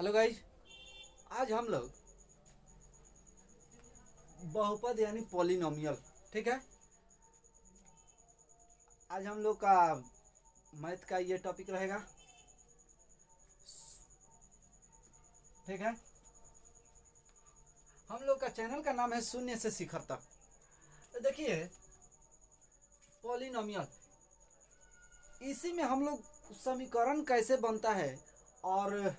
Hello guys. आज हम लोग बहुपद यानी पॉलिनोमियल, ठीक है। आज हम लोग का मैथ का ये टॉपिक रहेगा, ठीक है। हम लोग का चैनल का नाम है शून्य से शिखर तक। तो देखिए पॉलिनोमियल, इसी में हम लोग समीकरण कैसे बनता है और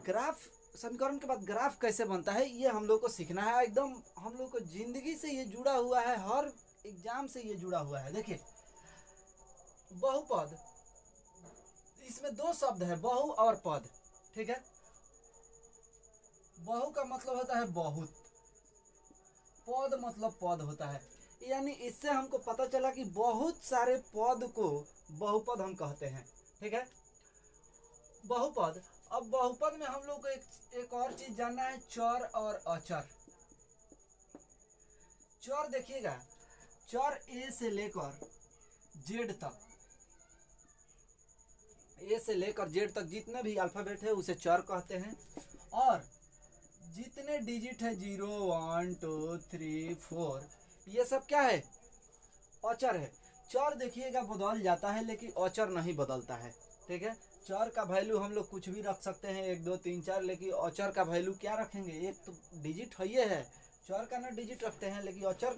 ग्राफ, समीकरण के बाद ग्राफ कैसे बनता है, ये हम लोग को सीखना है। एकदम हम लोग को जिंदगी से ये जुड़ा हुआ है, हर एग्जाम से ये जुड़ा हुआ है। देखिए बहुपद, इसमें दो शब्द है, बहु और पद, ठीक है। बहु का मतलब होता है बहुत, पद मतलब पद होता है। यानी इससे हमको पता चला कि बहुत सारे पद को बहुपद हम कहते हैं, ठीक है। बहुपद, अब बहुपद में हम लोग को एक और चीज जानना है, चर और अचर। चर देखिएगा, चर ए से लेकर जेड तक, ए से लेकर जेड तक जितने भी अल्फाबेट है उसे चर कहते हैं। और जितने डिजिट है 0 1 2 3 4, ये सब क्या है, अचर है। चर देखिएगा बदल जाता है लेकिन अचर नहीं बदलता है, ठीक है। चर का वैल्यू हम लोग कुछ भी रख सकते हैं, 1 2 3 4, लेकिन अचर का वैल्यू क्या रखेंगे, एक तो डिजिट है ये है, चर का ना डिजिट रखते हैं, लेकिन अचर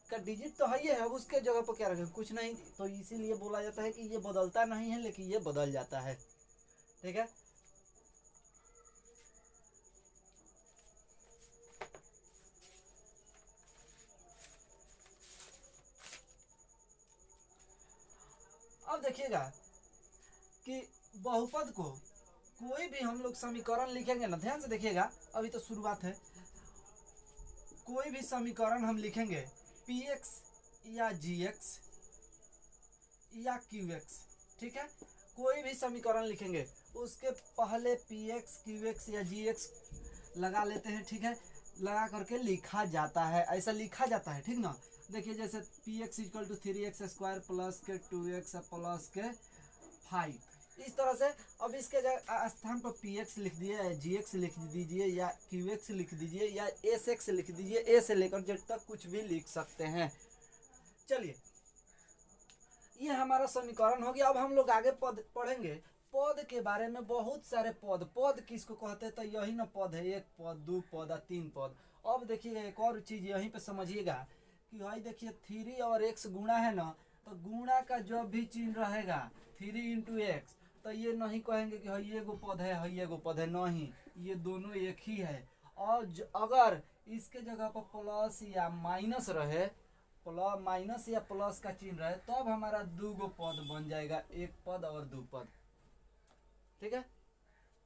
का डिजिट तो है ये है, अब उसके जगह पर क्या रखेंगे, कुछ नहीं। तो इसीलिए बोला जाता है कि ये बदलता नहीं है लेकिन ये बदल जाता है, ठीक है। अब देखिएगा कि बहुपद को कोई भी हम लोग समीकरण लिखेंगे ना, ध्यान से देखिएगा, अभी तो शुरुआत है। कोई भी समीकरण हम लिखेंगे, पी एक्स या जी एक्स या क्यू एक्स, ठीक है। कोई भी समीकरण लिखेंगे उसके पहले पी एक्स क्यू एक्स या जी एक्स लगा लेते हैं, ठीक है। लगा करके लिखा जाता है, ऐसा लिखा जाता है, ठीक ना। देखिए जैसे P X equal to 3x square plus के 2x प्लस के 5, इस तरह से। अब इसके स्थान पर पी एक्स लिख दिए, जी एक्स लिख दीजिए, या क्यू एक्स लिख दीजिए, या एस एक्स लिख दीजिए, ए से लेकर जेड तक कुछ भी लिख सकते हैं। चलिए ये हमारा समीकरण हो गया। अब हम लोग आगे पद पढ़ेंगे, पद के बारे में। बहुत सारे पद, पद किसको कहते हैं, तो यही ना पद है, एक पद, दो पद और तीन पद। अब देखिएगा एक और चीज यहीं पे समझिएगा कि भाई देखिए 3 और x गुणा है ना, तो गुणा का जब भी चिन्ह रहेगा 3 × x, तो ये नहीं कहेंगे कि हई एगो पद है हई एगो पद है, नहीं, ये दोनों एक ही है। और अगर इसके जगह पर प्लस या माइनस रहे, प्लस माइनस या प्लस का चिन्ह रहे, तब हमारा दो गो पद बन जाएगा, एक पद और दो पद, ठीक है।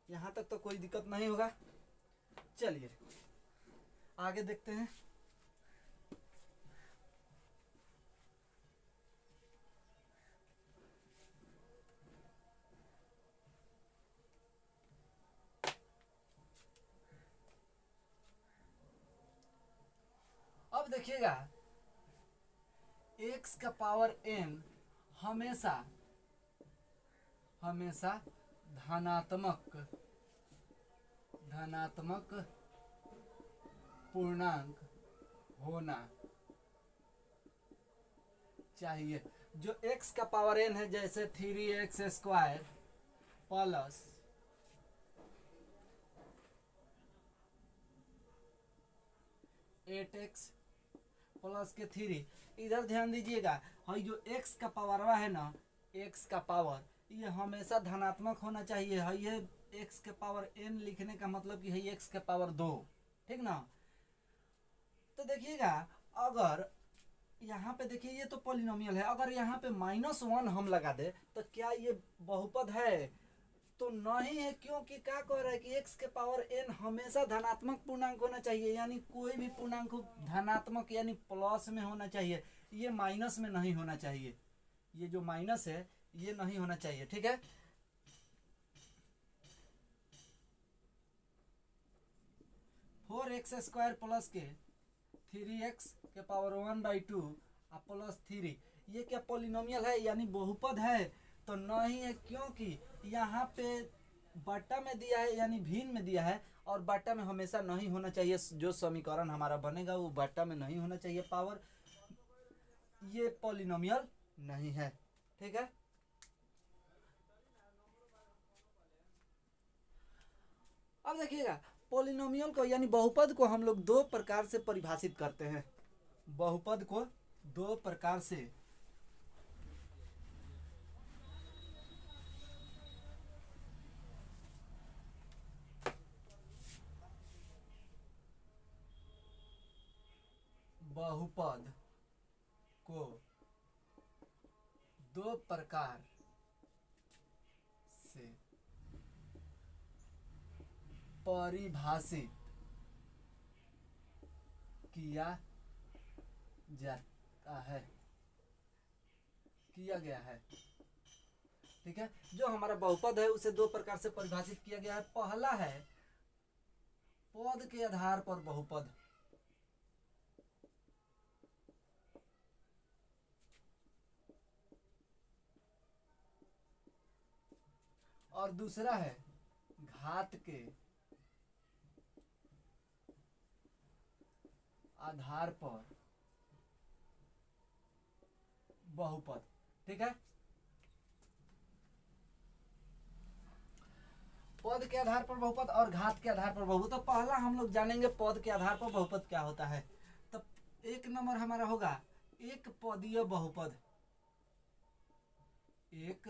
यहाँ तक तो कोई दिक्कत नहीं होगा। चलिए आगे देखते हैं। अब देखिएगा x का पावर n हमेशा हमेशा धनात्मक धनात्मक पूर्णांक होना चाहिए। जो x का पावर n है, जैसे 3x square plus 8x plus के 3, इधर ध्यान दीजिएगा, हई जो x का पावरवा है ना, x का पावर ये हमेशा धनात्मक होना चाहिए। हई ये x के पावर n लिखने का मतलब कि हई x के पावर 2, ठीक ना। तो देखिएगा अगर यहाँ पे देखिए ये तो पॉलिनोमियल है, अगर यहाँ पे -1 हम लगा दे तो क्या ये बहुपद है, तो नहीं है। क्योंकि क्या कह रहा है कि x के पावर n हमेशा धनात्मक पूर्णांक होना चाहिए, यानी कोई भी पूर्णांक धनात्मक यानी प्लस में होना चाहिए, ये माइनस में नहीं होना चाहिए। ये जो माइनस है ये नहीं होना चाहिए, ठीक है। 4x स्क्वायर प्लस के 3x के पावर 1/2 प्लस 3, ये क्या पॉलिनोमियल है यानी बहुपद है, तो नहीं है। क्योंकि यहाँ पे बट्टा में दिया है यानी भिन्न में दिया है, और बट्टा में हमेशा नहीं होना चाहिए, जो समीकरण हमारा बनेगा वो बट्टा में नहीं होना चाहिए पावर, ये पॉलिनोमियल नहीं है। ठीक है, अब देखिएगा पॉलिनोमियल को यानी बहुपद को हम लोग दो प्रकार से परिभाषित करते हैं। बहुपद को दो प्रकार से बहुपद को दो प्रकार से परिभाषित किया जाता है, किया गया है। ठीक है, जो हमारा बहुपद है उसे दो प्रकार से परिभाषित किया गया है। पहला है पद के आधार पर बहुपद, और दूसरा है घात के आधार पर बहुपद। ठीक है, पद के आधार पर बहुपद और घात के आधार पर बहुपद। तो पहला हम लोग जानेंगे पद के आधार पर बहुपद क्या होता है। तो एक नंबर हमारा होगा एक पदीय बहुपद। एक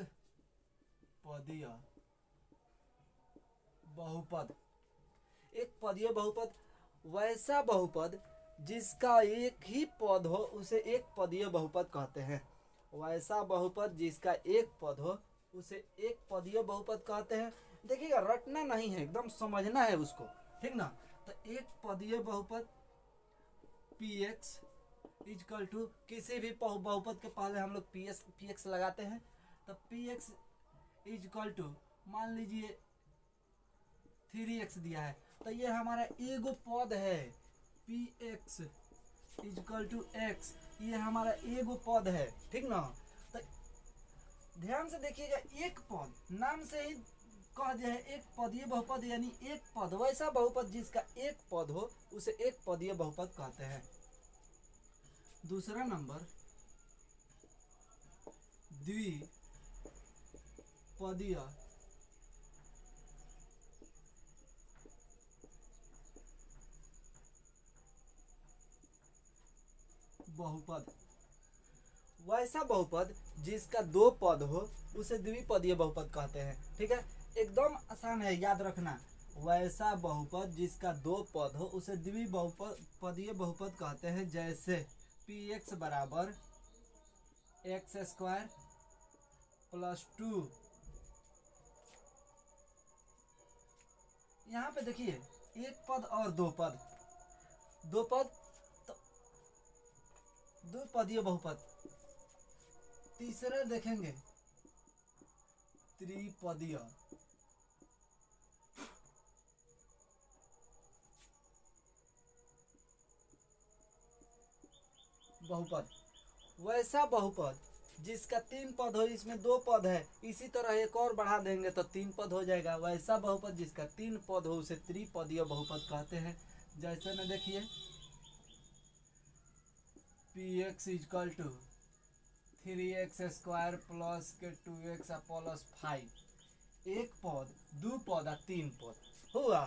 पदीय बहुपद, एक पदीय बहुपद वैसा बहुपद जिसका एक ही पद हो उसे एक पदीय बहुपद कहते हैं। वैसा बहुपद जिसका एक पद हो उसे एक पदीय बहुपद कहते हैं। देखिएगा रटना नहीं है, एकदम समझना है उसको, ठीक ना। तो एक पदीय बहुपद px इक्वल टू किसी भी बहुपद के पहले हम लोग px लगाते हैं। तो px इक्वल टू मान लीजिए 3x दिया है, तो ये हमारा एगो पद है px इक्वल टू x, ये हमारा एगो पद है, ठीक ना। तो ध्यान से देखिएगा, एक पद नाम से ही कह दिया है एक पदीय बहुपद, यानी एक पद वैसा बहुपद जिसका एक पद हो उसे एक पदीय बहुपद कहते हैं। दूसरा नंबर द्विपदीय बहुपद, वैसा बहुपद जिसका दो पद हो उसे द्विपदीय बहुपद कहते हैं। ठीक है, एकदम आसान है, याद रखना। वैसा बहुपद जिसका दो पद हो उसे द्विपदीय बहुपद कहते हैं। जैसे px बराबर एक्स स्क्वायर प्लस 2। यहाँ पे देखिए एक पद और दो पद, दो पद तो द्विपदीय बहुपद। तीसरा देखेंगे त्रिपदीय बहुपद, वैसा बहुपद जिसका तीन पद हो, इसमें दो पद है, इसी तरह एक और बढ़ा देंगे तो तीन पद हो जाएगा। वैसा बहुपद जिसका तीन पद हो उसे त्रिपदीय बहुपद कहते हैं। जैसे में देखिए px equal to 3x square plus के 2x प्लस 5, एक पद दो पद और तीन पद हुआ।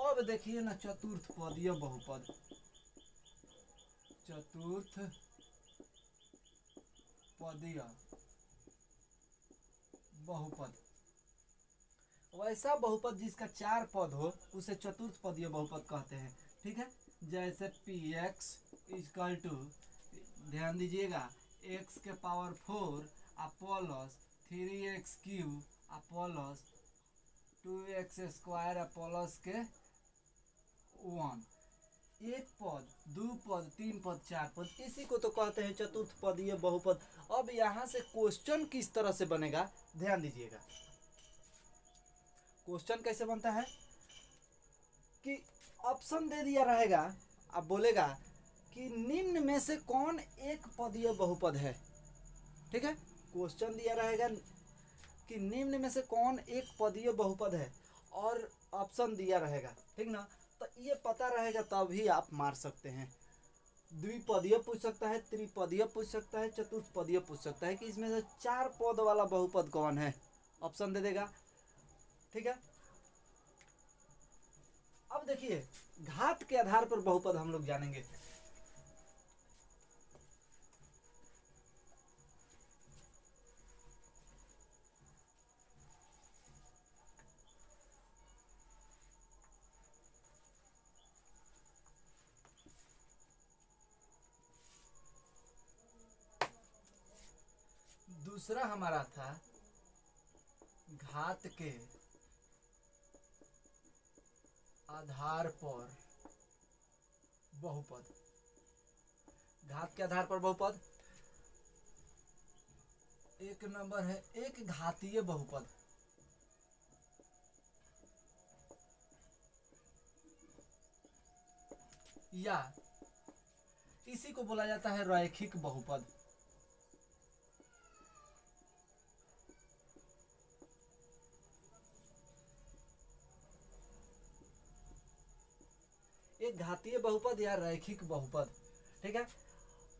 अब देखिए ना चतुर्थ पदीय बहुपद, चतुर्थ पदीय बहुपद, वैसा बहुपद जिसका चार पद हो उसे चतुर्थ पदीय बहुपद कहते हैं। ठीक है, जैसे px इक्वल टू, ध्यान दीजिएगा, x के power 4 plus 3x cube plus 2x square plus के 1, एक पद दो पद तीन पद चार पद, इसी को तो कहते हैं चतुर्थ पदीय बहुपद। अब यहाँ से क्वेश्चन किस तरह से बनेगा ध्यान दीजिएगा। क्वेश्चन कैसे बनता है कि ऑप्शन दे दिया रहेगा, अब बोलेगा कि निम्न में से कौन एक पदीय बहुपद है। ठीक है, क्वेश्चन दिया रहेगा कि निम्न में से कौन एक पदीय बहुपद है, और ऑप्शन दिया रहेगा, ठीक ना, तो ये पता रहेगा तभी आप मार सकते हैं। द्विपदीय पूछ सकता है, त्रिपदीय पूछ सकता है, चतुष्पदीय पूछ सकता है कि इसमें से 4 पद वाला बहुपद कौन है, ऑप्शन दे देगा। ठीक है, अब देखिए घात के आधार पर बहुपद हम लोग जानेंगे। दूसरा हमारा था घात के आधार पर बहुपद। घात के आधार पर बहुपद, एक नंबर है एक घातीय बहुपद। या इसी को बोला जाता है रैखिक बहुपद। एक घातीय बहुपद या रैखिक बहुपद। ठीक है,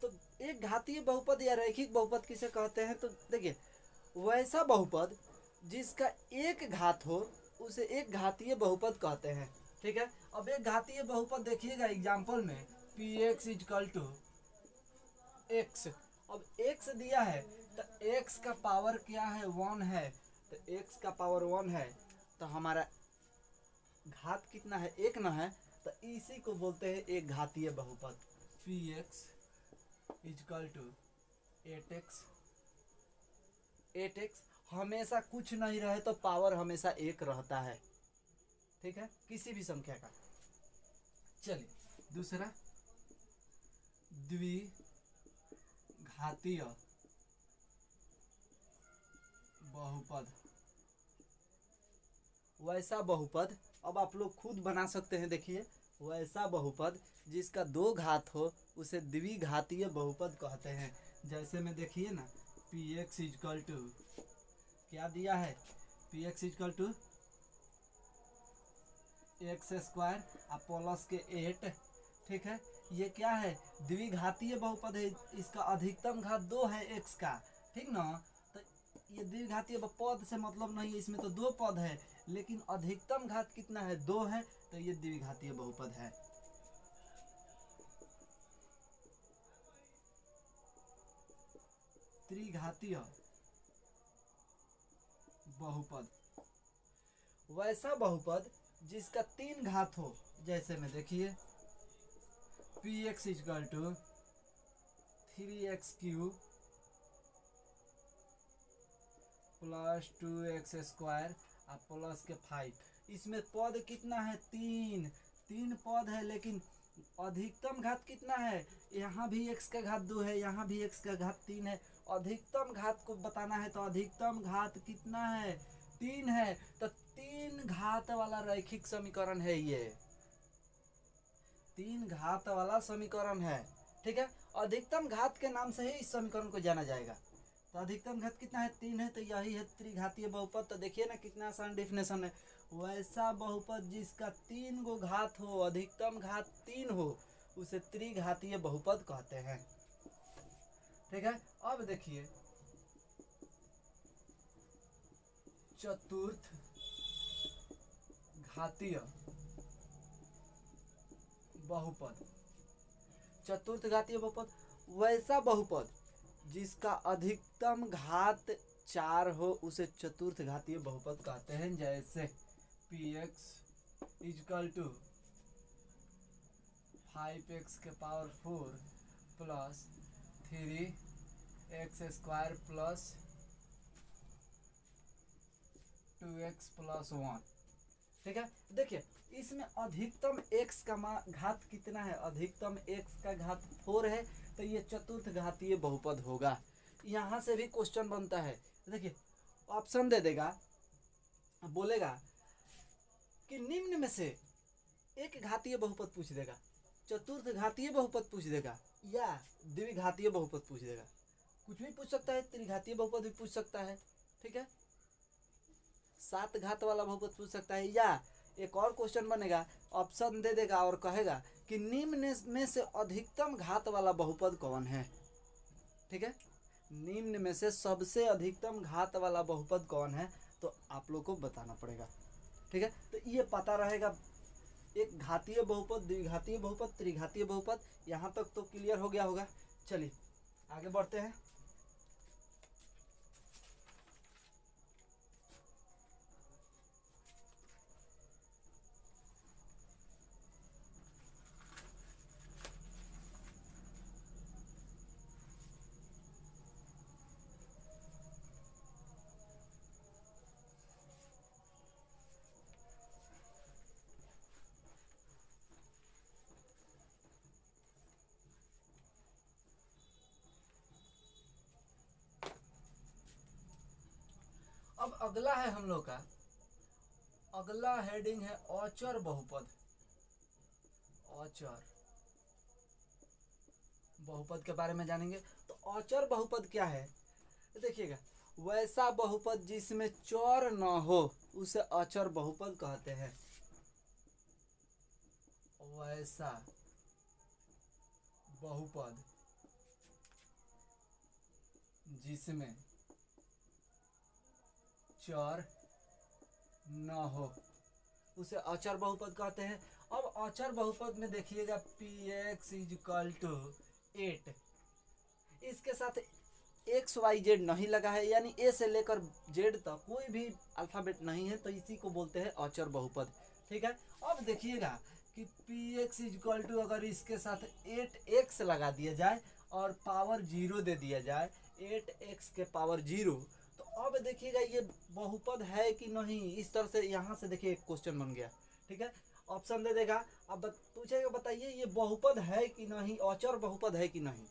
तो एक घातीय बहुपद या रैखिक बहुपद किसे कहते हैं, तो देखिए वैसा बहुपद जिसका एक घात हो उसे एक घातीय बहुपद कहते हैं। ठीक है, अब एक घातीय बहुपद देखिएगा एग्जाम्पल में P X is equal to X. अब एक्स दिया है तो एक्स का पावर क्या है, 1 है, तो एक्स का पावर 1 है तो हमारा घात कितना है, एक ना है, तो इसी को बोलते हैं एक घातीय बहुपद। P X is equal to 8x। 8x हमेशा कुछ नहीं रहे तो पावर हमेशा एक रहता है। ठीक है, किसी भी संख्या का। चलिए दूसरा द्विघातीय बहुपद। वैसा बहुपद अब आप लोग खुद बना सकते हैं। देखिए वैसा बहुपद जिसका 2 घात हो उसे द्विघातीय बहुपद कहते हैं। जैसे में देखिए ना पी एक्स इजकल टू क्या दिया है, P X is equal to X square plus के 8। ठीक है, ये क्या है, द्विघातीय बहुपद है, इसका अधिकतम घात 2 है एक्स का। ठीक ना, तो ये द्विघातीय पद से मतलब नहीं है, इसमें तो 2 पद है लेकिन अधिकतम घात कितना है, 2 है, तो ये द्विघातीय बहुपद है। त्रिघातीय बहुपद, वैसा बहुपद जिसका 3 घात हो। जैसे में देखिए P X is equal to 3x³ plus 2x square plus के 5। इसमें पद कितना है, 3 पद है लेकिन अधिकतम घात कितना है, यहाँ भी x का घात 2 है, यहाँ भी x का घात 3 है। अधिकतम घात को बताना है तो अधिकतम घात कितना है, 3 है, तो 3 घात वाला रैखिक समीकरण है ये, 3 घात वाला समीकरण है। ठीक है, अधिकतम घात के नाम से ही इस समीकरण को जाना जाएगा। तो अधिकतम घात कितना है, 3 है, तो यही है त्रिघातीय बहुपद। तो देखिए ना कितना आसान डेफिनेशन है, वैसा बहुपद जिसका 3 गो घात हो, अधिकतम घात 3 हो, उसे त्रिघातीय बहुपद कहते हैं। ठीक है, अब देखिए चतुर्थ घातीय बहुपद। चतुर्थ घातीय बहुपद वैसा बहुपद जिसका अधिकतम घात 4 हो उसे चतुर्थ घातीय बहुपद कहते हैं। जैसे P X is equal to 5x के power 4 plus 3x square plus 2x plus 1। ठीक है, देखिए इसमें अधिकतम x का घात कितना है, अधिकतम x का घात 4 है, तो ये चतुर्थ घातीय बहुपद होगा। यहाँ से भी क्वेश्चन बनता है, देखिए ऑप्शन दे देगा, बोलेगा कि निम्न में से एक घातीय बहुपद पूछ देगा, चतुर्थ घातीय बहुपद पूछ देगा या द्विघातीय बहुपद पूछ देगा। कुछ भी पूछ सकता है, त्रिघातीय बहुपद भी पूछ सकता है। ठीक है, 7 घात वाला बहुपद पूछ सकता है, या एक और क्वेश्चन बनेगा, ऑप्शन दे देगा और कहेगा कि निम्न में से अधिकतम घात वाला बहुपद कौन है। ठीक है, निम्न में से सबसे अधिकतम घात वाला बहुपद कौन है, तो आप लोग को बताना पड़ेगा। ठीक है, तो ये पता रहेगा। एक घातीय बहुपद, द्विघातीय बहुपद, त्रिघातीय बहुपद, यहाँ तक तो क्लियर हो गया होगा। चलिए आगे बढ़ते हैं। अब अगला है हम लोग का, अगला हेडिंग है अचर बहुपद। अचर बहुपद के बारे में जानेंगे। तो अचर बहुपद क्या है, देखिएगा, वैसा बहुपद जिसमें चर न हो उसे अचर बहुपद कहते हैं। वैसा बहुपद जिसमें चर न हो उसे अचर बहुपद कहते हैं। अब अचर बहुपद में देखिएगा px = 8, इसके साथ एक्स वाई जेड नहीं लगा है, यानी ए से लेकर जेड तक कोई भी अल्फाबेट नहीं है, तो इसी को बोलते हैं अचर बहुपद। ठीक है, अब देखिएगा कि px = अगर इसके साथ 8x लगा दिया जाए और पावर 0 दे दिया जाए, 8x के पावर 0, तो अब देखिएगा ये बहुपद है कि नहीं। इस तरह से यहाँ से देखिए एक क्वेश्चन बन गया। ठीक है, ऑप्शन दे देगा, अब पूछेगा बताइए ये बहुपद है कि नहीं, अचर बहुपद है कि नहीं।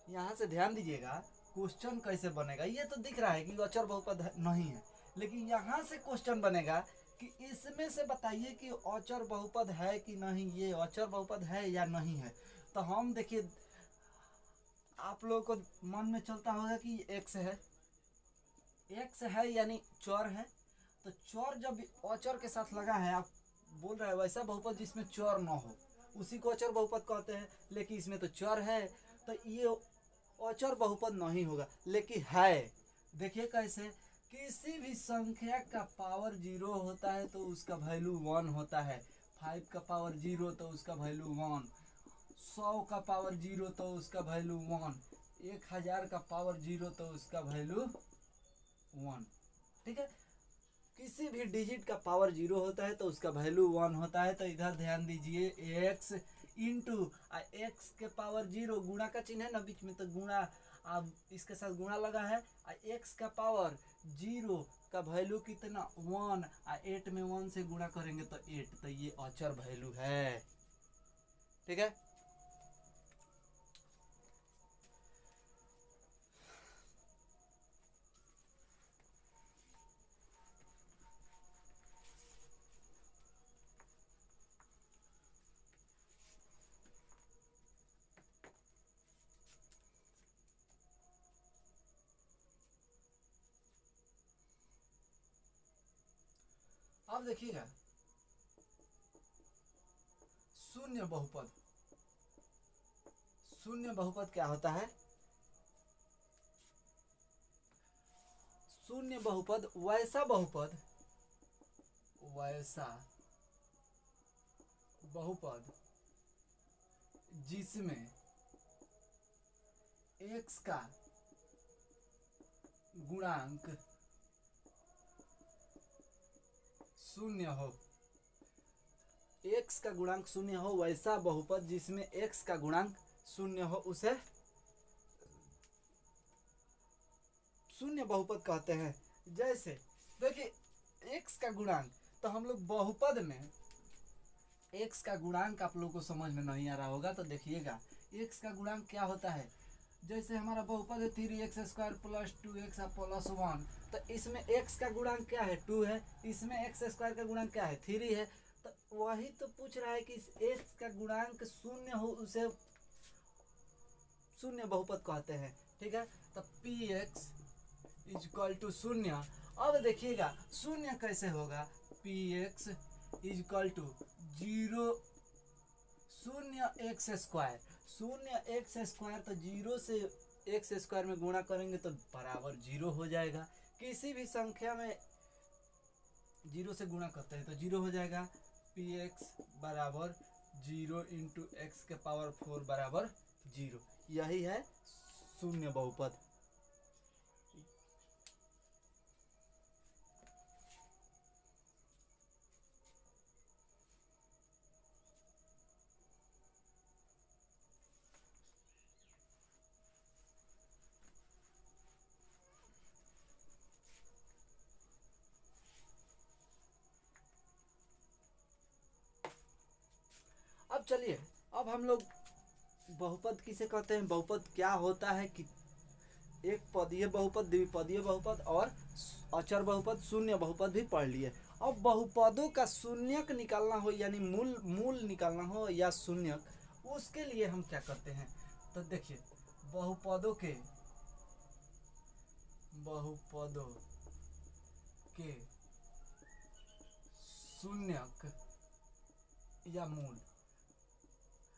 यहाँ से ध्यान दीजिएगा क्वेश्चन कैसे बनेगा। ये तो दिख रहा है कि अचर बहुपद नहीं है, लेकिन यहाँ से क्वेश्चन बनेगा कि इसमें से बताइए कि अचर बहुपद है कि नहीं, ये अचर बहुपद है या नहीं है। तो हम देखिए, आप लोगों को मन में चलता होगा कि एक्स है, एक्स है यानी चर है। तो चर जब अचर के साथ लगा है, आप बोल रहे हैं वैसा बहुपद जिसमें चर न हो उसी को अचर बहुपद कहते हैं, लेकिन इसमें तो चर है, तो ये अचर बहुपद नहीं होगा। लेकिन है, देखिए कैसे, किसी भी संख्या का पावर 0 होता है तो उसका वैल्यू 1 होता है। 5 का पावर 0 तो उसका वैल्यू 1, 100 का पावर 0 तो उसका वैल्यू 1, 1000 का पावर 0 तो उसका वैल्यू 1। ठीक है, किसी भी डिजिट का पावर 0 होता है तो उसका वैल्यू 1 होता है। तो इधर ध्यान दीजिए, x इंटू एक्स के पावर 0, गुणा का चिन्ह है ना बीच में, तो गुणा, अब इसके साथ गुणा लगा है, x का पावर 0 का वैल्यू कितना 1, 8 में 1 से गुणा करेंगे तो 8, तो ये अचर वैल्यू है। ठीक है, अब देखिएगा शून्य बहुपद। शून्य बहुपद क्या होता है, शून्य बहुपद वैसा बहुपद, वैसा बहुपद जिसमें x का गुणांक शून्य हो, x का गुणांक शून्य हो, वैसा बहुपद जिसमें x का गुणांक शून्य हो उसे शून्य बहुपद कहते हैं। जैसे देखिए x का गुणांक, तो हम लोग बहुपद में x का गुणांक आप लोगों को समझ में नहीं आ रहा होगा, तो देखिएगा x का गुणांक क्या होता है। जैसे हमारा बहुपद है 3x² + 2x + 1, तो इसमें x का गुणांक क्या है 2 है, इसमें x² का गुणांक क्या है 3 है। तो वही तो पूछ रहा है कि x का गुणांक शून्य हो उसे शून्य बहुपद कहते हैं। ठीक है, तो px = 0 अब देखिएगा शून्य कैसे होगा, पी एक्स इजकल टू 0 शून्य एक्स स्क्वायर, शून्य एक्स स्क्वायर तो 0 से एक्स स्क्वायर में गुणा करेंगे तो बराबर 0 हो जाएगा। किसी भी संख्या में 0 से गुणा करते हैं तो 0 हो जाएगा। पी एक्स बराबर 0 इंटू एक्स के पावर 4 बराबर 0, यही है शून्य बहुपद। अब चलिए, अब हम लोग बहुपद किसे कहते हैं, बहुपद क्या होता है कि एक पदीय बहुपद, द्विपदीय बहुपद और अचर बहुपद, शून्य बहुपद भी पढ़ लिए। अब बहुपदों का शून्यक निकालना हो यानी मूल निकालना हो या शून्यक, उसके लिए हम क्या करते हैं, तो देखिए बहुपदों के शून्यक या मूल,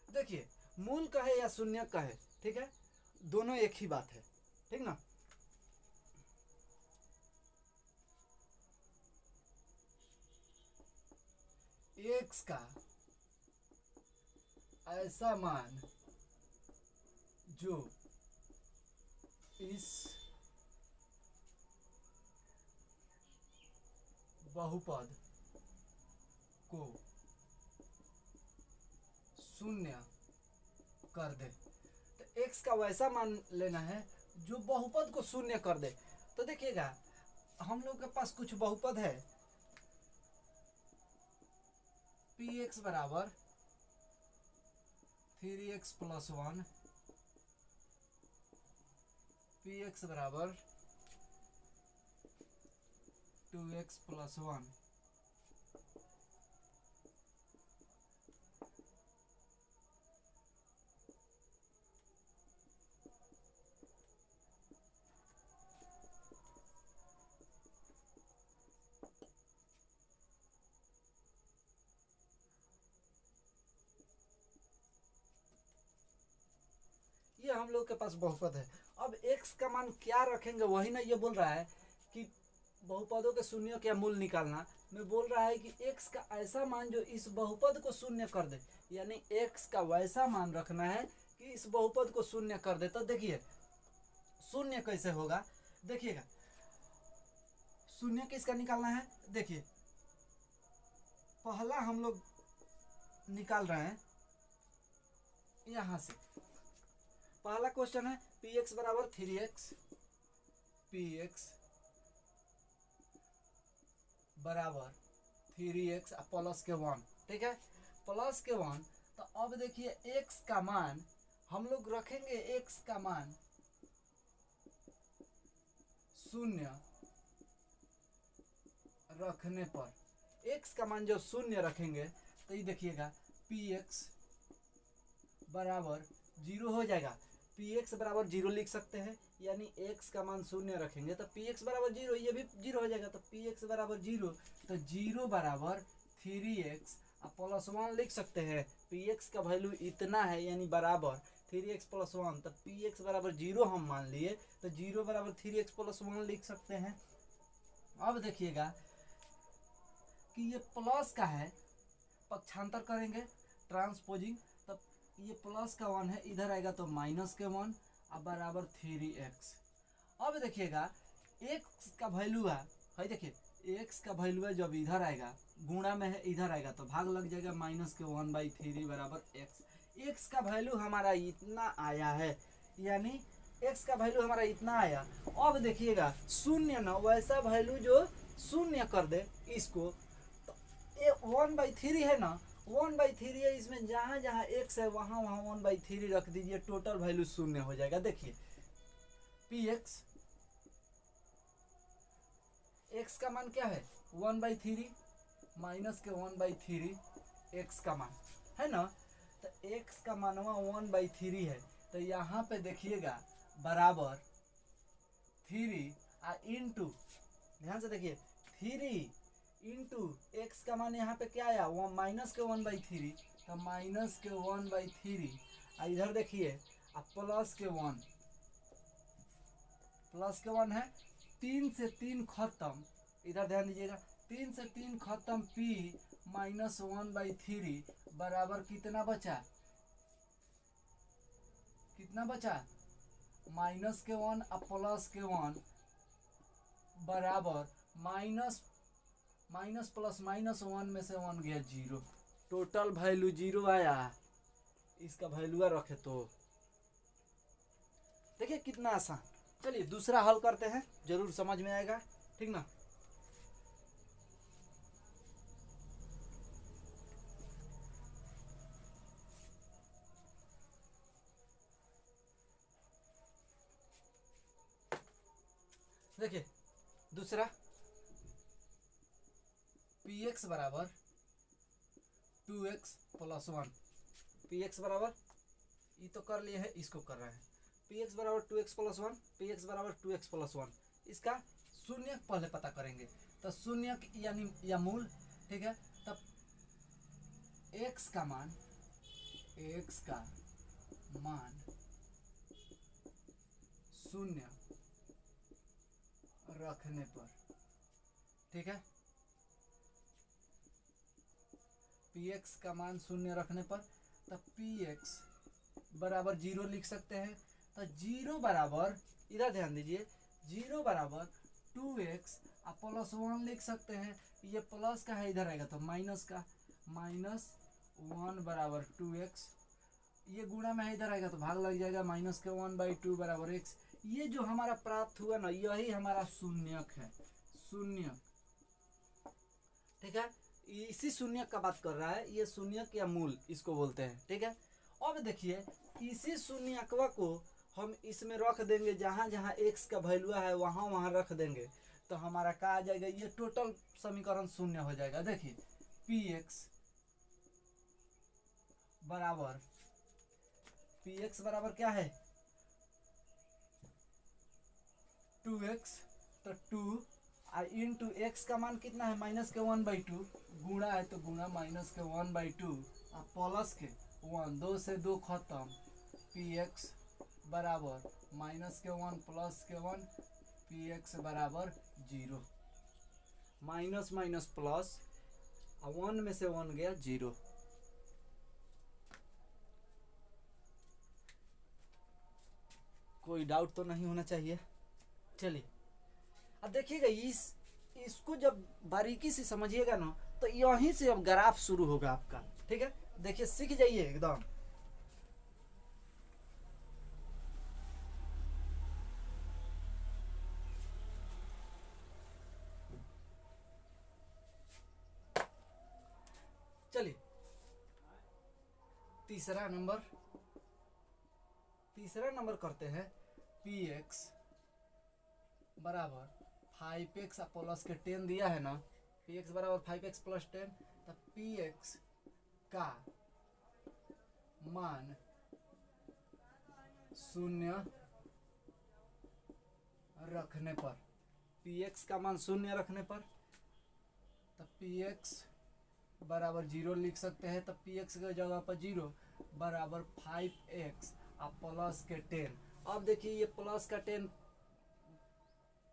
देखिए मूल कहे या शून्यक कहे, ठीक है, दोनों एक ही बात है, ठीक ना। एक्स का ऐसा मान जो इस बहुपद को शून्य कर दे, तो एक्स का वैसा मान लेना है जो बहुपद को शून्य कर दे। तो देखिएगा हम लोग के पास कुछ बहुपद है, पी एक्स बराबर 3x प्लस 1, पी एक्स बराबर 2x प्लस 1, ये हम लोग के पास बहुपद है। अब x का मान क्या रखेंगे, वही ना ये बोल रहा है कि बहुपदों के शून्य क्या मूल निकालना में बोल रहा है कि x का ऐसा मान जो इस बहुपद को शून्य कर दे, यानी x का वैसा मान रखना है कि इस बहुपद को शून्य कर दे। तो देखिए शून्य कैसे होगा, देखिएगा शून्य किसका निकालना है, देखिए पहला हम लोग निकाल रहे हैं यहां से, पहला क्वेश्चन है पी एक्स बराबर 3x, पी एक्स बराबर 3x प्लस के 1, ठीक है, प्लस के 1। तो अब देखिए x का मान हम लोग रखेंगे, x का मान शून्य रखने पर, x का मान जो शून्य रखेंगे तो ये देखिएगा पी एक्स बराबर 0 हो जाएगा। पी एक्स बराबर 0 लिख सकते हैं, यानी x का मान शून्य रखेंगे तो पी एक्स बराबर 0, ये भी 0 हो जाएगा। तो पी एक्स बराबर 0, तो 0 बराबर 3x प्लस 1 लिख सकते हैं। पी एक्स का वैल्यू इतना है यानी बराबर 3x प्लस 1, तो पी एक्स बराबर 0 हम मान लिए, तो 0 बराबर 3x प्लस 1 लिख सकते हैं। अब देखिएगा कि ये प्लस का है, पक्षांतर करेंगे ट्रांसपोजिंग, तब ये प्लस का 1 है, इधर आएगा तो माइनस के 1 अब बराबर 3x। अब देखिएगा x का वैल्यू है देखिए x का वैल्यू है, जब इधर आएगा गुणा में है, इधर आएगा तो भाग लग जाएगा, माइनस के 1/3 बराबर x। x का वैल्यू हमारा इतना आया है, यानी x का वैल्यू हमारा इतना आया। अब देखिएगा शून्य ना वैसा वैल्यू जो शून्य कर दे इसको, तो ये 1/3 है ना, 1/3 है, इसमें जहां जहां x है वहां वहां 1/3 रख दीजिए, टोटल वैल्यू शून्य हो जाएगा। देखिए पी एक्स, x का मान क्या है 1/3 माइनस के 1/3 x का मान है ना, तो x का मान 1/3 है, तो यहाँ पे देखिएगा बराबर 3 इंटू, ध्यान से देखिए 3 इंटू एक्स का मान यहाँ पे क्या आया, वो माइनस के 1/3, तो माइनस के 1/3, इधर देखिए अब प्लस के 1 है, 3 से 3 खत्म, इधर ध्यान दीजिएगा 3 से 3 खत्म, p माइनस 1/3 बराबर कितना बचा, माइनस के 1 अब प्लस के 1 बराबर माइनस प्लस माइनस 1 में से 1 गया 0, टोटल वैल्यू 0 आया। इसका वैल्यू रखे तो देखिए कितना आसान। चलिए दूसरा हल करते हैं, जरूर समझ में आएगा, ठीक ना। देखिए दूसरा px बराबर 2x प्लस 1, px बराबर ये तो कर लिए है, इसको कर रहे हैं, px बराबर 2x प्लस 1, px बराबर 2x प्लस 1, इसका शून्य पहले पता करेंगे, तो शून्य यानी या मूल, ठीक है। तब x का मान शून्य रखने पर, ठीक है, px का मान शून्य रखने पर, तब px बराबर 0 लिख सकते हैं, तो 0 बराबर, इधर ध्यान दीजिए 0 बराबर 2x प्लस 1 लिख सकते हैं, ये प्लस का है इधर आएगा तो माइनस का, माइनस 1 बराबर 2x, ये गुणा में है इधर आएगा तो भाग लग जाएगा, माइनस के 1/2 बराबर x। ये जो हमारा प्राप्त हुआ ना, यही हमारा शून्यक है, शून्यक, ठीक है। इसी शून्यक का बात कर रहा है, ये शून्यक या मूल इसको बोलते हैं, ठीक है। अब देखिए इसी शून्यकवा को हम इसमें रख देंगे, जहां जहां x का वैल्यू है वहां वहां रख देंगे, तो हमारा क्या आ जाएगा, ये टोटल समीकरण शून्य हो जाएगा। देखिए px बराबर क्या है 2x, तो 2 इंटू एक्स का मान कितना है माइनस के 1/2, गुणा है तो गुणा माइनस के 1/2 प्लस के 1, 2 से 2 खत्म, px बराबर माइनस के 1 प्लस के 1, px बराबर 0, माइनस माइनस प्लस, 1 में से 1 गया 0। कोई डाउट तो नहीं होना चाहिए। चलिए अब देखिएगा इसको जब बारीकी से समझिएगा ना, तो यहीं से अब ग्राफ शुरू होगा आपका, ठीक है। देखिए सीख जाइए एकदम। चलिए तीसरा नंबर करते हैं, px बराबर 5x प्लस के 10 दिया है ना, px बराबर 5x प्लस 10, तब px का मान शून्य रखने पर, px का मान शून्य रखने पर, तब px बराबर 0 लिख सकते हैं, तब px की जगह पर 0 बराबर 5x प्लस के 10। अब देखिए ये प्लस का 10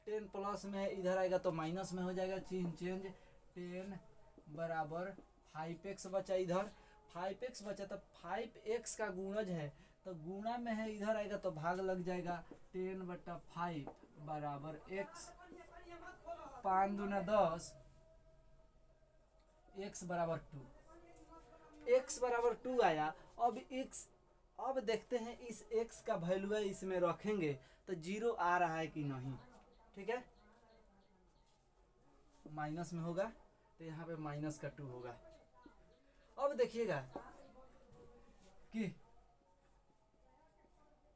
प्लस में इधर आएगा तो माइनस में हो जाएगा, चेंज 10 बराबर 5x बचा, इधर 5x बचा, तो 5x का गुणज है तो गुणा में है, इधर आएगा तो भाग लग जाएगा, 10/5 बराबर x, 5 दूना 10, x बराबर 2, x बराबर 2 आया। अब देखते हैं इस x का वैल्यू है इसमें रखेंगे तो 0 आ रहा है कि नहीं, ठीक है, माइनस में होगा तो यहाँ पे माइनस का 2 होगा। अब देखिएगा कि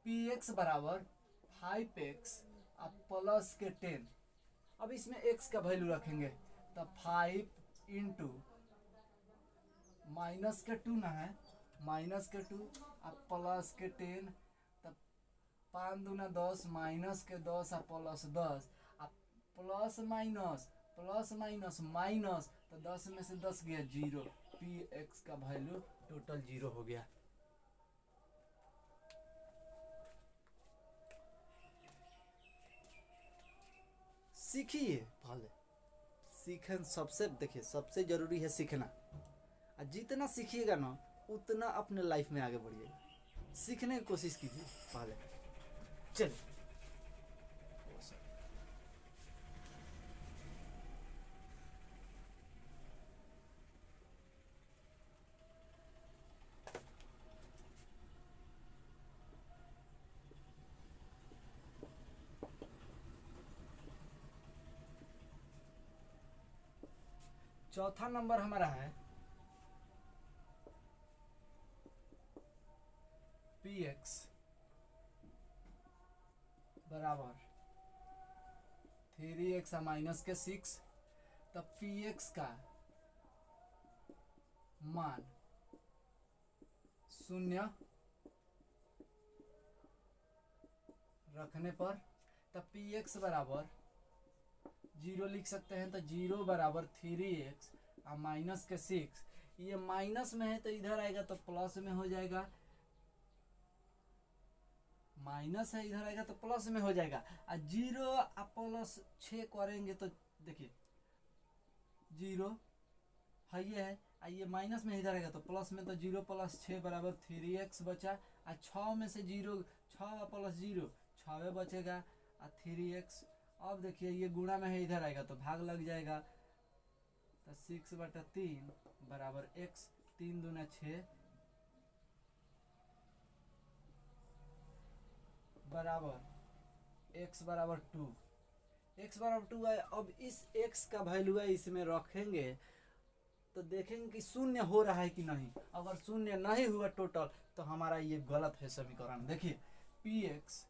px बराबर 5x प्लस के 10, अब इसमें x का वैल्यू रखेंगे तो 5 इंटू माइनस के 2 ना है, माइनस के 2 प्लस के 10, तब 5 दूना 10, माइनस के 10 plus 10, plus minus plus minus minus, तो 10 में से 10 गया 0, पी एक्स का वैल्यू टोटल 0 हो गया। सीखिए पहले, सीखन सबसे, देखिए सबसे जरूरी है सीखना, और जितना सीखिएगा ना उतना अपने लाइफ में आगे बढ़िएगा। सीखने की कोशिश कीजिए पहले। चलिए चौथा नंबर हमारा है पी एक्स बराबर 3x माइनस के 6, तब पी एक्स का मान 0 रखने पर, तब पी एक्स बराबर 0 लिख सकते हैं, तो 0 बराबर 3x माइनस के 6, ये माइनस में है तो इधर आएगा तो प्लस में हो जाएगा, माइनस है इधर आएगा तो प्लस में हो जाएगा, और 0 प्लस 6 करेंगे तो देखिए 0 है, ये है, ये माइनस में इधर आएगा तो प्लस में, तो 0 प्लस 6 बराबर 3x बचा, और 6 में से 0, 6 प्लस 0 6 बचेगा, और 3x। अब देखिए ये गुणा में है, इधर आएगा तो भाग लग जाएगा, तो 6/3 बराबर x, 3 दूना 6 बराबर x बराबर 2, x बराबर 2 है। अब इस x का वैल्यू है इसमें रखेंगे तो देखेंगे कि शून्य हो रहा है कि नहीं। अगर शून्य नहीं हुआ टोटल तो हमारा ये गलत है समीकरण। देखिए पी एक्स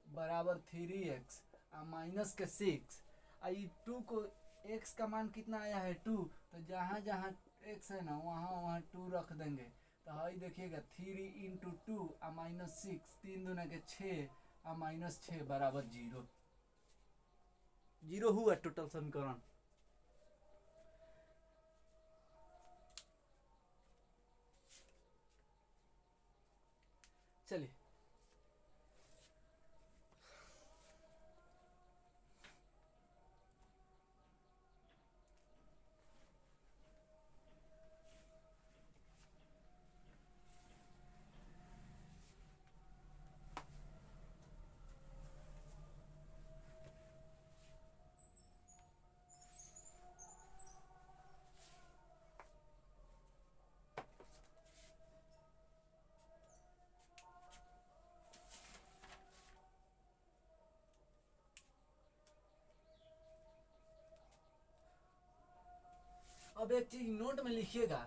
बराबर 3x माइनस के 6, आई 2 को x का मान कितना आया है 2, तो जहाँ जहाँ x है ना वहाँ वहाँ 2 रख देंगे, तो हाई देखिएगा 3 इंटू 2 माइनस 6, 3 दूना के 6 माइनस 6 बराबर 0, 0 हुआ टोटल समीकरण। चलिए अब एक चीज नोट में लिखिएगा,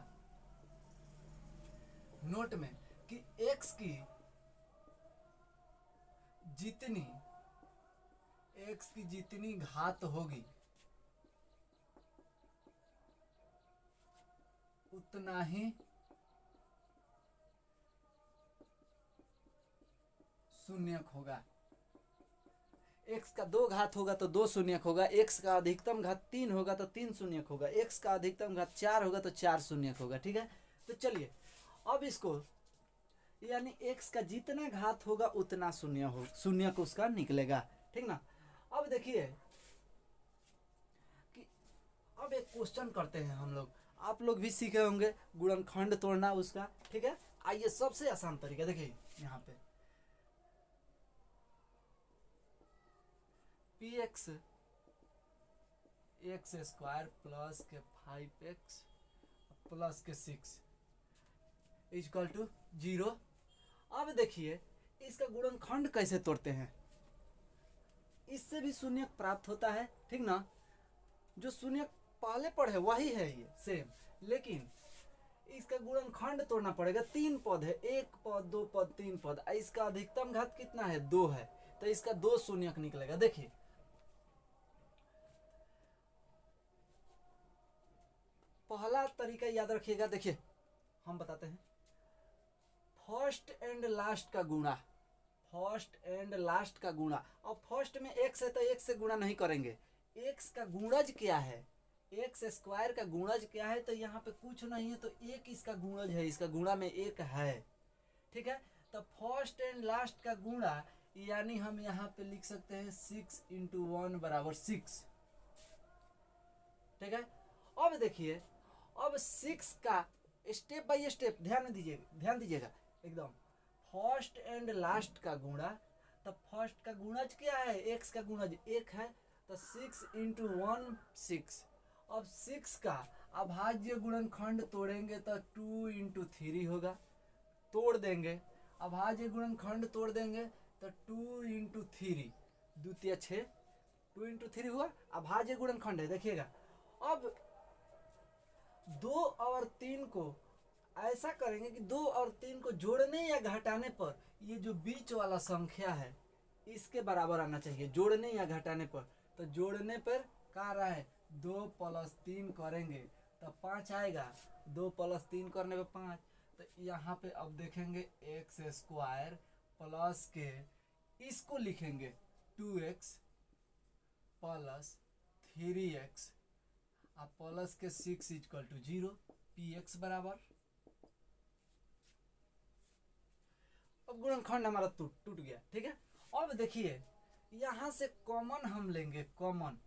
नोट में कि x की जितनी घात होगी उतना ही शून्यक होगा। x का 2 घात होगा तो 2 शून्यक होगा, x का अधिकतम घात 3 होगा तो 3 शून्यक होगा, x का अधिकतम घात 4 होगा तो 4 शून्यक होगा। ठीक है, तो चलिए अब इसको, यानी x का जितना घात होगा उतना शून्यक उसका निकलेगा। ठीक ना। अब देखिए कि अब एक क्वेश्चन करते हैं हम लोग, आप लोग भी सीखे होंगे गुणनखंड तोड़ना उसका। ठीक है, आइए सबसे आसान तरीका देखिए, यहाँ पे P x x square plus के 5x प्लस के 6 इक्वल टू 0। अब देखिए इसका गुणनखंड कैसे तोड़ते हैं, इससे भी शून्यक प्राप्त होता है। ठीक ना, जो शून्यक पहले पढ़े वही है ये सेम, लेकिन इसका गुणनखंड तोड़ना पड़ेगा। 3 पद है, 1 पद 2 पद 3 पद, इसका अधिकतम घात कितना है 2 है, तो इसका 2 शून्यक निकलेगा। देखिए पहला तरीका याद रखिएगा, देखिए हम बताते हैं, फर्स्ट एंड लास्ट का गुणा, फर्स्ट एंड लास्ट का गुणा। अब फर्स्ट में x है तो x से गुणा नहीं करेंगे, x का गुणज क्या है, एक्स स्क्वायर का गुणज क्या है, तो यहाँ पे कुछ नहीं है तो एक इसका गुणज है, इसका गुणा में एक है। ठीक है, तो फर्स्ट एंड लास्ट का गुणा यानी हम यहाँ पे लिख सकते हैं 6 × 1 = 6। ठीक है, अब देखिए, अब 6 का स्टेप बाय स्टेप ध्यान दीजिएगा एकदम। फर्स्ट एंड लास्ट का गुणा, तो फर्स्ट का गुणज क्या है, एक्स का गुणज 1 है, तो 6 × 1 6। अब 6 का अभाज्य गुणनखंड तोड़ेंगे तो 2 × 3 होगा, तोड़ देंगे, अभाज्य गुणनखंड तोड़ देंगे तो 2 × 3 द्वितीय 6, 2 × 3 हुआ अभाज्य गुणनखंड है। देखिएगा, अब 2 और 3 को ऐसा करेंगे कि 2 और 3 को जोड़ने या घटाने पर ये जो बीच वाला संख्या है इसके बराबर आना चाहिए, जोड़ने या घटाने पर। तो जोड़ने पर क्या आ रहा है, 2 + 3 करेंगे तो 5 आएगा, 2 + 3 करने पर 5। तो यहाँ पे अब देखेंगे x² प्लस के इसको लिखेंगे 2x + 3x और प्लस के 6 = 0, px बराबर। अब गुणनखंड हमारा टूट गया। ठीक है, अब देखिए यहाँ से कॉमन हम लेंगे, कॉमन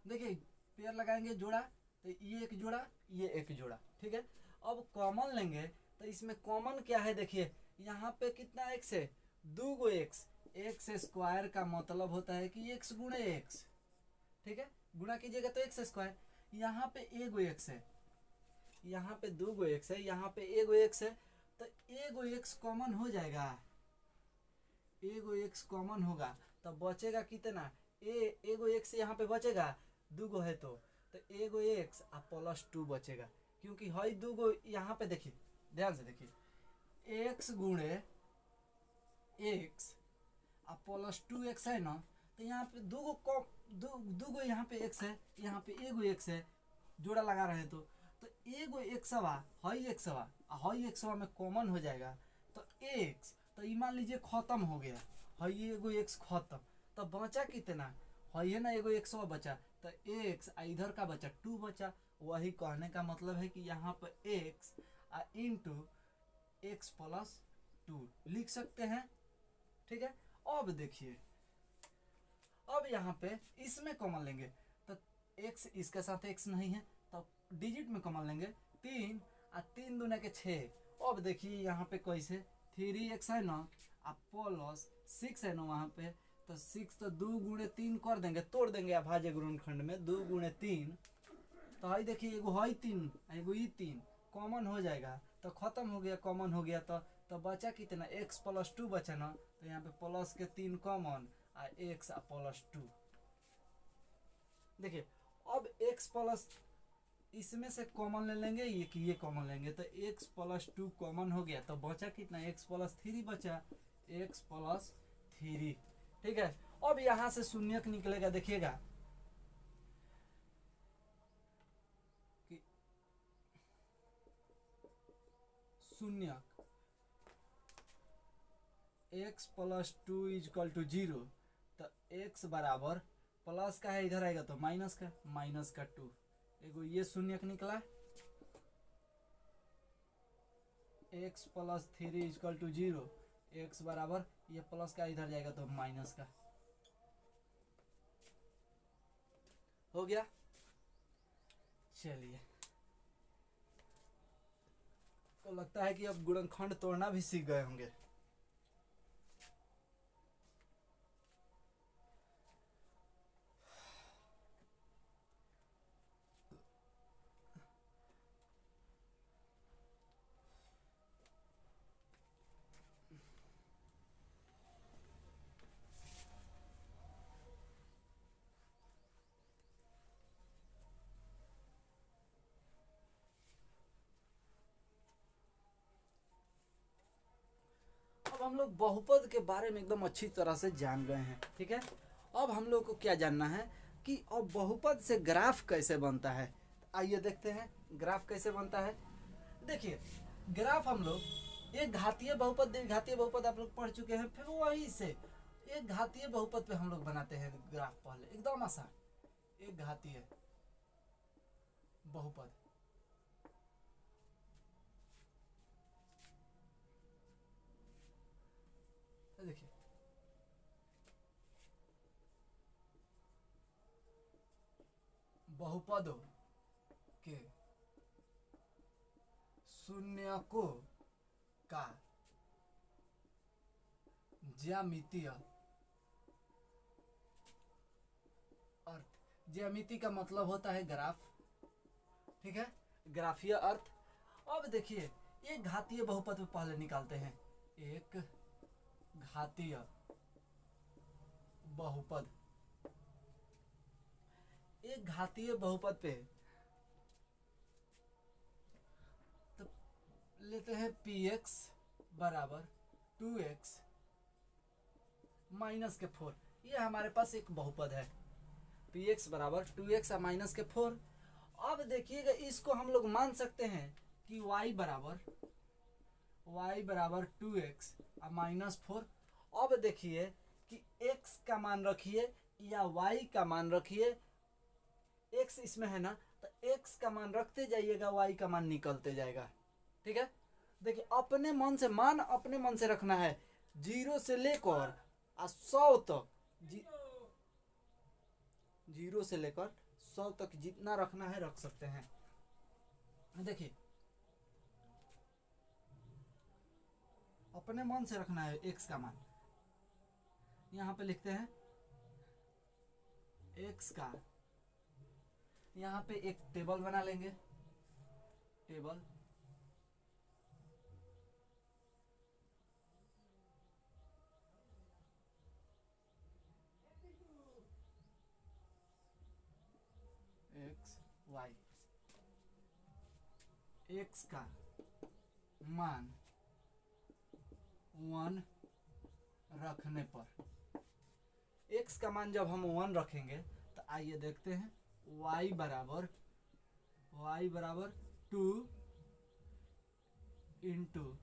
देखिए पेयर लगाएंगे जोड़ा, तो ये एक जोड़ा, ये एक जोड़ा। ठीक है, अब कॉमन लेंगे तो इसमें कॉमन क्या है, देखिए यहाँ पे कितना x है, 2 गो x² का मतलब होता है कि x × x। ठीक है, गुणा कीजिएगा तो x², यहाँ पे एगो x है, यहाँ पे 2 गो x है, यहाँ पे एगो x है, तो एगो x कॉमन हो जाएगा, एगो x कॉमन होगा तो बचेगा कितना, एगो x यहाँ पे बचेगा, 2 गो है तो एगो x और +2 बचेगा, क्योंकि हई 2 गो यहाँ पे देखिए, ध्यान से देखिए, x × x और +2x है ना, तो यहाँ पे 2 गो यहाँ पे x है, यहाँ पे एगो x है, जोड़ा लगा रहे हैं तो एगो xवा हई xवा में कॉमन हो जाएगा, तो x, तो ये मान लीजिए खत्म हो गया, हई एगो x खत्म, तो बचा कितना, हई है ना एगो xवा बचा, तो x इधर का बचा 2 बचा। वही कहने का मतलब है कि यहाँ पर x × x + 2 लिख सकते हैं। ठीक है, अब देखिए, अब यहाँ पे इसमें कॉमन लेंगे तो x, इसके साथ x नहीं है तो डिजिट में कॉमन लेंगे, 3 और 3 दूना के 6। अब देखिए यहाँ पे कैसे, 3x है ना और +6 है ना वहाँ पे, तो 6 तो 2 × 3 कर देंगे, तोड़ देंगे अभाज्य गुणनखंड में, 2 × 3, तो हई देखिए एगो हई 3 एगो ई 3 कॉमन हो जाएगा, तो खत्म हो गया, कॉमन हो गया, तो बचा कितना, x + 2 बचा ना, तो यहाँ पे प्लस के 3 कॉमन और x और +2। देखिए अब x प्लस इसमें से कॉमन ले लेंगे, ये कॉमन लेंगे, तो x + 2 कॉमन हो गया, तो बचा कितना, x + 3 बचा, x + 3। ठीक है, अब यहाँ से शून्यक निकलेगा, देखिएगा कि शून्यक x + 2 = 0, तो x बराबर प्लस का है, इधर आएगा तो माइनस का 2, एगो ये शून्यक निकला, x + 3 = 0, x बराबर ये प्लस का इधर जाएगा तो माइनस का हो गया। चलिए, तो लगता है कि अब गुणनखंड तोड़ना भी सीख गए होंगे। अब हम लोग बहुपद के बारे में एकदम अच्छी तरह से जान गए हैं। ठीक है, अब हम लोग को क्या जानना है कि अब बहुपद से ग्राफ कैसे बनता है। आइए देखते हैं ग्राफ कैसे बनता है। देखिए ग्राफ हम लोग एक घातीय बहुपद द्विघातीय बहुपद आप लोग पढ़ चुके हैं, फिर वही से एक घातीय बहुपद पे हम लोग बनाते हैं ग्राफ। पहले एकदम आसान, एक घातीय बहुपद। देखिए बहुपदों के शून्यकों का ज्यामितीय अर्थ, ज्यामिति का मतलब होता है ग्राफ, ठीक है, ग्राफीय अर्थ। अब देखिए एक घातीय बहुपद पे पहले निकालते हैं, एक घातीय बहुपद। एक घातीय बहुपद पे तो लेते हैं px बराबर 2x माइनस के 4। ये हमारे पास एक बहुपद है, px बराबर 2x माइनस के 4। अब देखिएगा इसको हम लोग मान सकते हैं कि y बराबर 2x माइनस 4। अब देखिए कि x का मान रखिए या y का मान रखिए, x इसमें है ना, तो x का मान रखते जाइएगा, y का मान निकलते जाएगा, ठीक है। देखिए अपने मन से मान अपने मन से रखना है, 0 से लेकर 100 तक, 0 से लेकर 100 तक जितना रखना है रख सकते हैं। देखिए अपने मन से रखना है x का मान। यहाँ पे लिखते हैं x का, यहाँ पे एक टेबल बना लेंगे, टेबल x y, x का मान 1 रखने पर, x का मान जब हम 1 रखेंगे तो आइए देखते हैं y बराबर 2 इंटू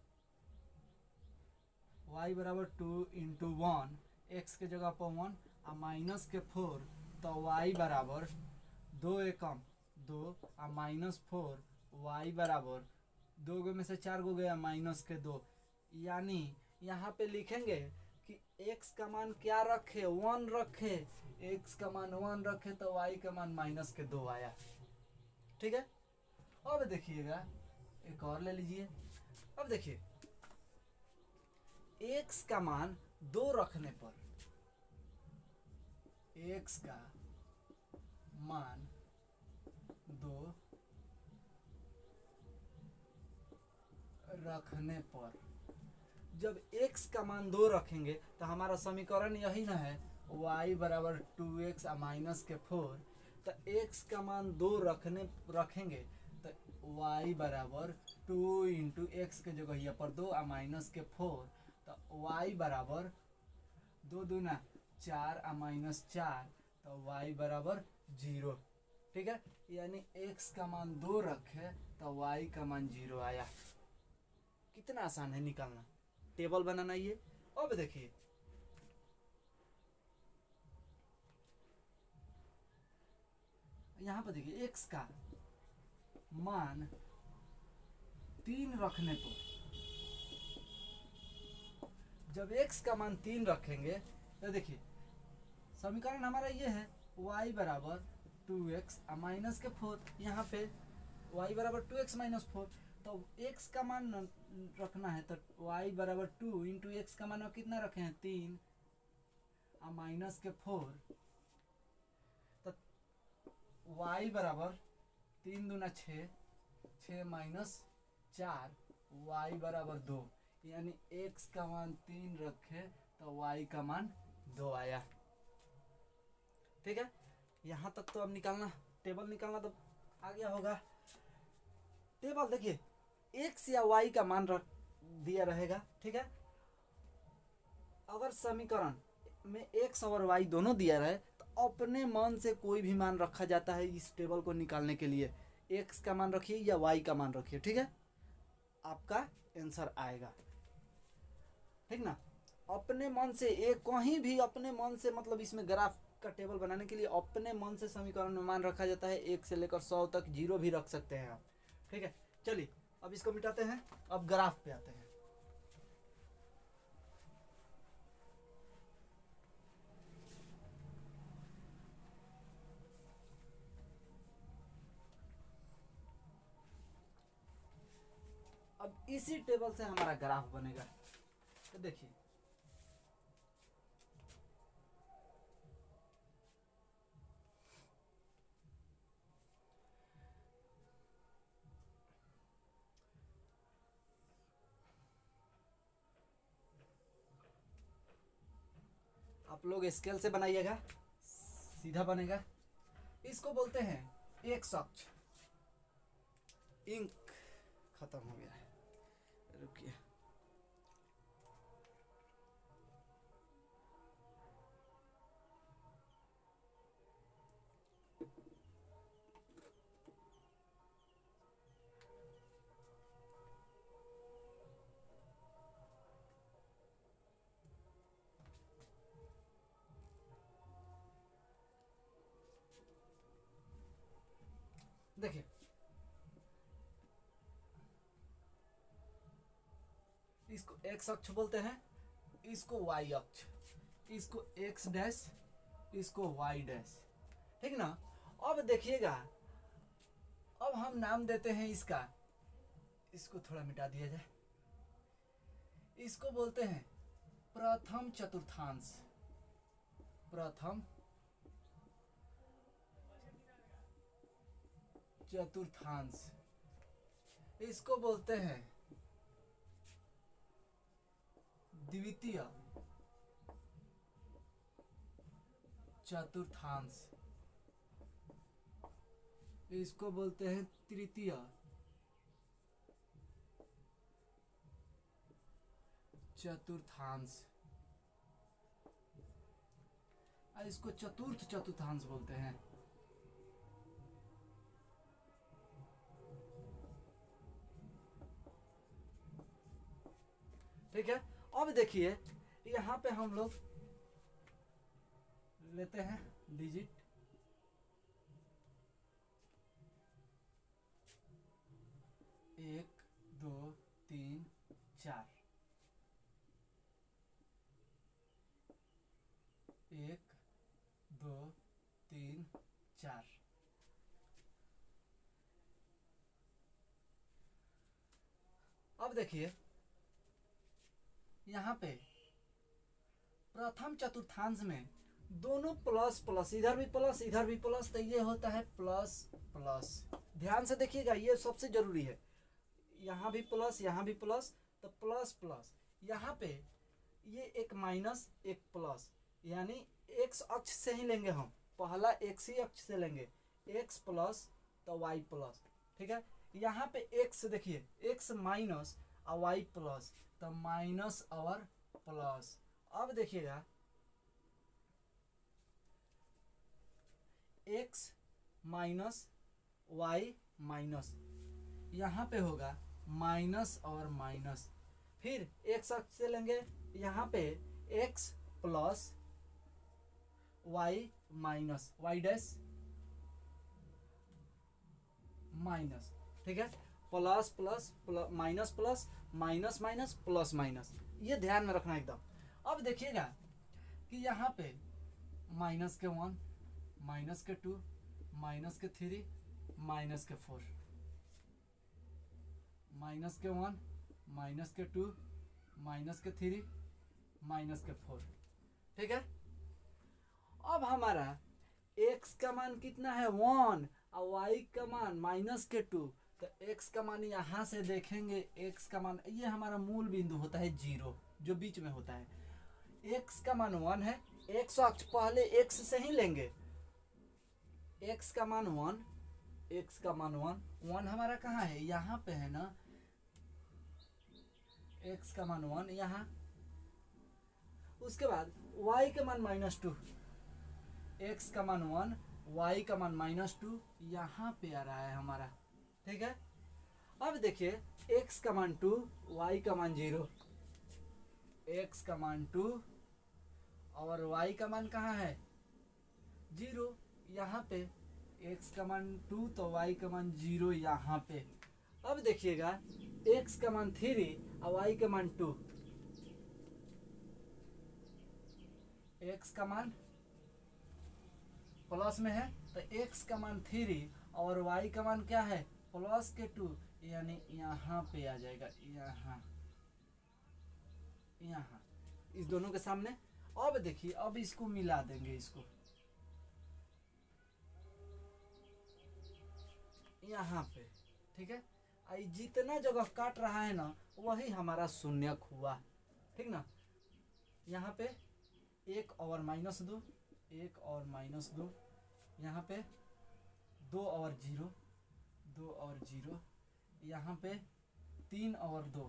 1, x के जगह पर 1 और माइनस के 4, तो y बराबर 2 एकम 2 और माइनस 4, y बराबर 2 में से 4 गो गया माइनस के 2। यानी यहाँ पे लिखेंगे कि x का मान क्या रखे, 1 रखे, x का मान 1 रखे तो y का मान माइनस के 2 आया, ठीक है। अब देखिएगा एक और ले लीजिए। अब देखिए x का मान 2 रखने पर, x का मान 2 रखने पर, जब x का मान 2 रखेंगे तो हमारा समीकरण यही ना है, y बराबर 2x माइनस के 4। तो x का मान 2 रखेंगे तो y बराबर 2 इंटू एक्स के जगह यहाँ पर 2 माइनस के 4, तो y बराबर 2 दूना 4 माइनस 4, तो y बराबर 0, ठीक है। यानी x का मान 2 रखे तो y का मान 0 आया। कितना आसान है निकालना, टेबल बनाना ये। अब देखिए यहाँ पर देखिए x का मान 3 रखने पर, जब x का मान 3 रखेंगे तो देखिए समीकरण हमारा ये है, y बराबर 2x माइनस के 4। यहाँ पे y बराबर 2x माइनस 4, तो x का मान रखना है तो y बराबर 2 इंटू एक्स का मान कितना रखे हैं 3 माइनस के 4, तो y बराबर 3 दूना 6, 6 माइनस 4, y बराबर 2। यानी x का मान 3 रखे तो y का मान 2 आया, ठीक है। यहाँ तक तो अब निकालना, टेबल निकालना तो आ गया होगा। टेबल देखिए x या y का मान रख दिया रहेगा, ठीक है। अगर समीकरण में x और y दोनों दिया रहे तो अपने मन से कोई भी मान रखा जाता है इस टेबल को निकालने के लिए। x का मान रखिए या y का मान रखिए, ठीक है। आपका आंसर आएगा। ठीक ना। अपने मन से एक कहीं भी अपने मन से, मतलब इसमें ग्राफ का टेबल बनाने के लिए अपने मन से समीकरण में मान रखा जाता है। 1 से लेकर 100 तक, जीरो भी रख सकते हैं आप। ठीक है, चलिए अब इसको मिटाते हैं, अब ग्राफ पे आते हैं। अब इसी टेबल से हमारा ग्राफ बनेगा। तो देखिए आप लोग स्केल से बनाइएगा, सीधा बनेगा। इसको बोलते हैं एक्स अक्ष। इंक खत्म हो गया है, रुकिए। देखिए इसको एक्स अक्ष बोलते हैं, इसको वाई अक्ष, इसको एक्स डैश, इसको वाई डैश। ठीक ना। अब देखिएगा, अब हम नाम देते हैं इसका, इसको थोड़ा मिटा दिया जाए। इसको बोलते हैं प्रथम चतुर्थांश। प्रथम चतुर्थांश। इसको बोलते हैं द्वितीय चतुर्थांश। इसको बोलते हैं तृतीय चतुर्थांश। इसको चतुर्थ चतुर्थांश बोलते हैं। ठीक है। अब देखिए यहाँ पे हम लोग लेते हैं डिजिट। 1 2 3 4। 1 2 3 4। अब देखिए यहाँ पे प्रथम चतुर्थांश में दोनों प्लस प्लस, इधर भी प्लस इधर भी प्लस, तो ये होता है प्लस प्लस। ध्यान से देखिएगा, ये सबसे जरूरी है। यहाँ भी प्लस यहाँ भी प्लस, तो प्लस प्लस। यहाँ पे ये एक माइनस एक प्लस, यानी एक्स अक्ष से ही लेंगे हम, पहला एक्स ही अक्ष से लेंगे, एक्स प्लस तो वाई प्लस। ठीक है। यहाँ पे एक्स देखिए, एक्स माइनस और वाई प्लस, तो माइनस और प्लस। अब देखिएगा एक्स माइनस वाई माइनस, यहाँ पे होगा माइनस और माइनस। फिर एक्स अक्ष से लेंगे, यहाँ पे X plus Y minus, Y dash minus. ठीक है। Plus plus minus plus, minus minus plus minus, ये ध्यान में रखना एकदम। अब देखिएगा कि यहाँ पे माइनस के 1, माइनस के 2, माइनस के 3, माइनस के 4, माइनस के 1, माइनस के 2, माइनस के 3, माइनस के 4। ठीक है। अब हमारा x का मान कितना है 1 और y का मान माइनस के 2, तो x का मान यहाँ से देखेंगे, x का मान, ये हमारा मूल बिंदु होता है 0 जो बीच में होता है। x का मान 1 है, x अक्ष पहले x से ही लेंगे, x का मान 1, x का मान 1 हमारा कहाँ है, यहाँ पे है ना, x का मान 1 यहाँ। उसके बाद y का मान -2, x का मान 1, y का मान -2 यहाँ पे आ रहा है हमारा। ठीक है। अब देखिए x का मान 2, y का मान 0, x का मान 2 और y का मान कहाँ है 0 यहाँ पे, x का मान 2 तो y का मान 0 यहाँ पे। अब देखिएगा x का मान 3 और y का मान 2, x का मान प्लस में है तो x का मान 3 और y का मान क्या है प्लस के 2, यानी यहाँ पे आ जाएगा, यहाँ इस दोनों के सामने। अब देखिए अब इसको मिला देंगे, इसको यहाँ पे, ठीक है। जितना जगह काट रहा है ना वही हमारा शून्यक हुआ, ठीक ना। यहाँ पे 1 और -2, 1 और -2, यहाँ पे 2 और 0, 2 और 0, यहाँ पे 3 और 2,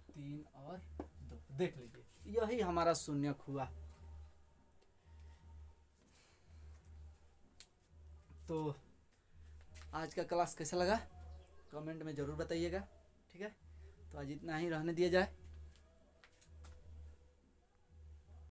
3 और 2, देख लीजिए यही हमारा शून्यक हुआ। तो आज का क्लास कैसा लगा कमेंट में ज़रूर बताइएगा, ठीक है। तो आज इतना ही रहने दिया जाए।